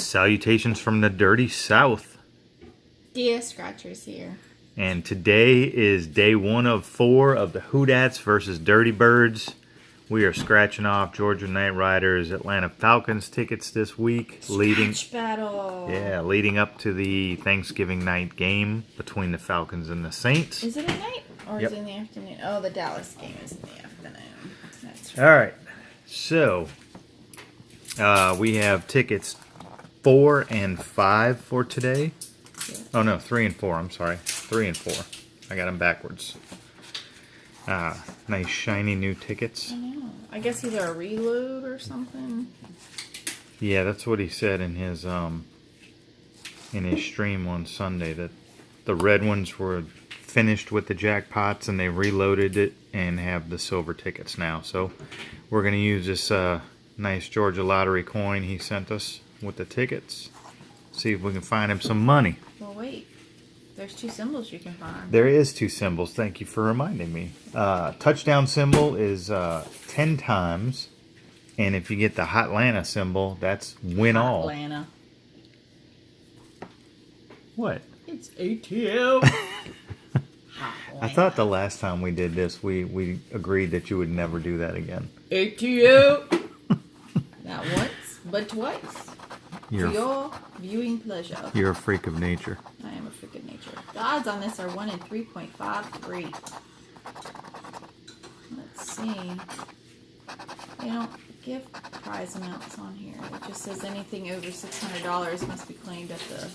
Salutations from the dirty south. Dear Scratchers here. And today is day 1 of 4 of the Hoodats versus Dirty Birds. We are scratching off Georgia Knight Riders Atlanta Falcons tickets this week. Scratch battle. Yeah, leading up to the Thanksgiving night game between the Falcons and the Saints. Is it at night or Yep. is it in the afternoon? Oh, the Dallas game is in the afternoon. That's right. All right, so we have tickets 4 and 5 for today. Yeah. Oh no, 3 and 4. I'm sorry, 3 and 4. I got them backwards. Nice shiny new tickets. I know. I guess either a reload or something. Yeah, that's what he said in his stream on Sunday, that the red ones were finished with the jackpots and they reloaded it and have the silver tickets now. So we're going to use this nice Georgia lottery coin he sent us with the tickets. See if we can find him some money. Well, wait. There's 2 symbols you can find. There is 2 symbols. Thank you for reminding me. Touchdown symbol is 10 times. And if you get the Hotlanta symbol, that's win all. Atlanta. What? It's ATL. I thought the last time we did this, we agreed that you would never do that again. ATL. Not once, but twice. For You're, your viewing pleasure. you're a freak of nature. I am a freak of nature. The odds on this are 1 in 3.53. Let's see. They don't give prize amounts on here. It just says anything over $600 must be claimed at the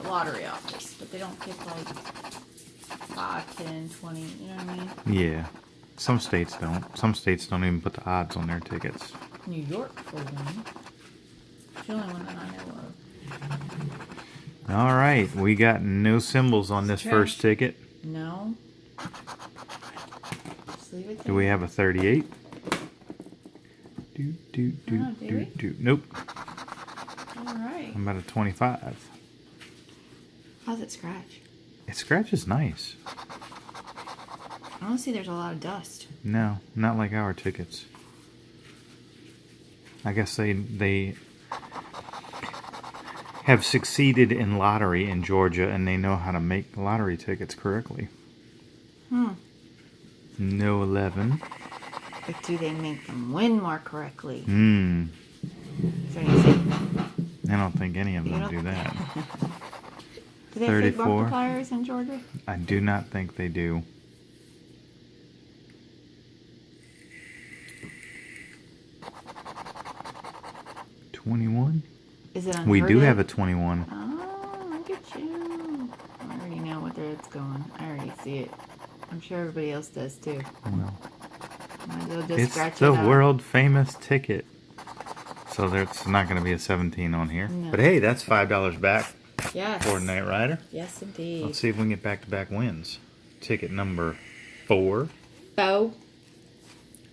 lottery office. But they don't give like 5, 10, 20, you know what I mean? Yeah. Some states don't. Some states don't even put the odds on their tickets. New York for one. It's the only one that I know of. All right. We got no symbols on this Trash. first ticket. No. Just leave it there. Do we have a 38? Oh, do we? Nope. Alright. I'm about a 25. How's it scratch? It scratches nice. I don't see there's a lot of dust. No, not like our tickets. I guess they have succeeded in lottery in Georgia, and they know how to make lottery tickets correctly. No 11. But do they make them win more correctly? Hmm. Is there anything? I don't think any of You them don't- do that. Do they have fake 34. multipliers in Georgia? I do not think they do. $21? Is it unheard We do of? have a 21. Oh, look at you. I already know what it's going. I already see it. I'm sure everybody else does too. Well, Might as well just it's scratch the it out. world famous ticket. So there's not going to be a 17 on here. No. But hey, that's $5 back Yes. for Knight Rider. Yes, indeed. Let's see if we can get back-to-back wins. Ticket number 4. Bow.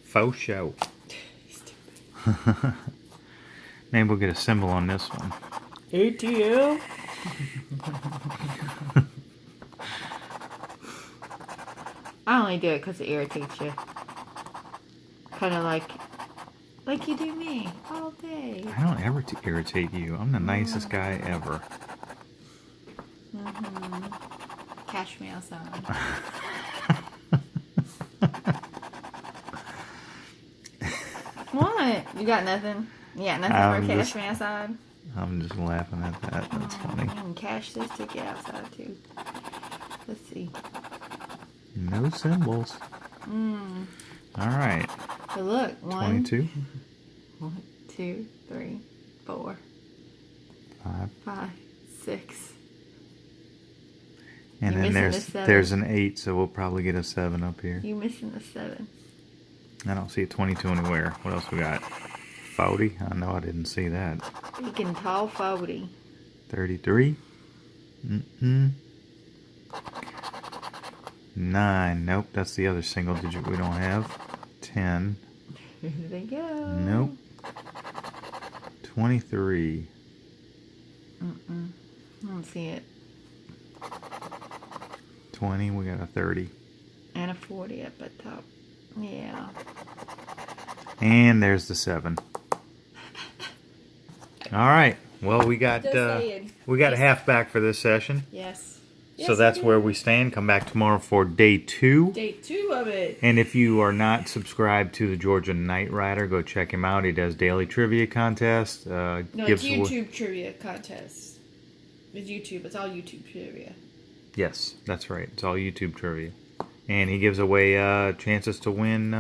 Faux show. Maybe we'll get a symbol on this one. ATL. I only do it because it irritates you. Kind of like you do me all day. I don't ever irritate you. I'm the nicest guy ever. Cash me outside. What? You got nothing? You got nothing I'm for cash just- me outside? I'm just laughing at that. That's funny. You can cash this ticket outside too. Let's see. No symbols. All right. So look, 1, 22. 1, 2, 3, 4, 5. 5, 6. And You're then missing the 7. there's an 8, so we'll probably get a 7 up here. You missing the 7. I don't see a 22 anywhere. What else we got? 40? I know I didn't see that. Speaking tall 40. 33? 9. Nope, that's the other single digit we don't have. 10. Here they go. Nope. 23. I don't see it. 20, we got a 30. And a 40 up at top. Yeah. And there's the 7. All right. Well, we got Just saying. half back for this session. Yes. So Yes, that's we where do. we stand. Come back tomorrow for day 2. Day 2 of it. And if you are not subscribed to the Georgia Knight Rider, go check him out. He does daily trivia contests. No, gives it's away- YouTube trivia contests. It's YouTube. It's all YouTube trivia. Yes, that's right. It's all YouTube trivia. And he gives away chances to win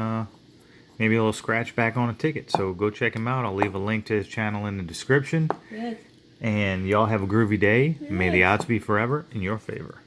maybe a little scratch back on a ticket. So go check him out. I'll leave a link to his channel in the description. Yes. And y'all have a groovy day. May the Yes. odds be forever in your favor.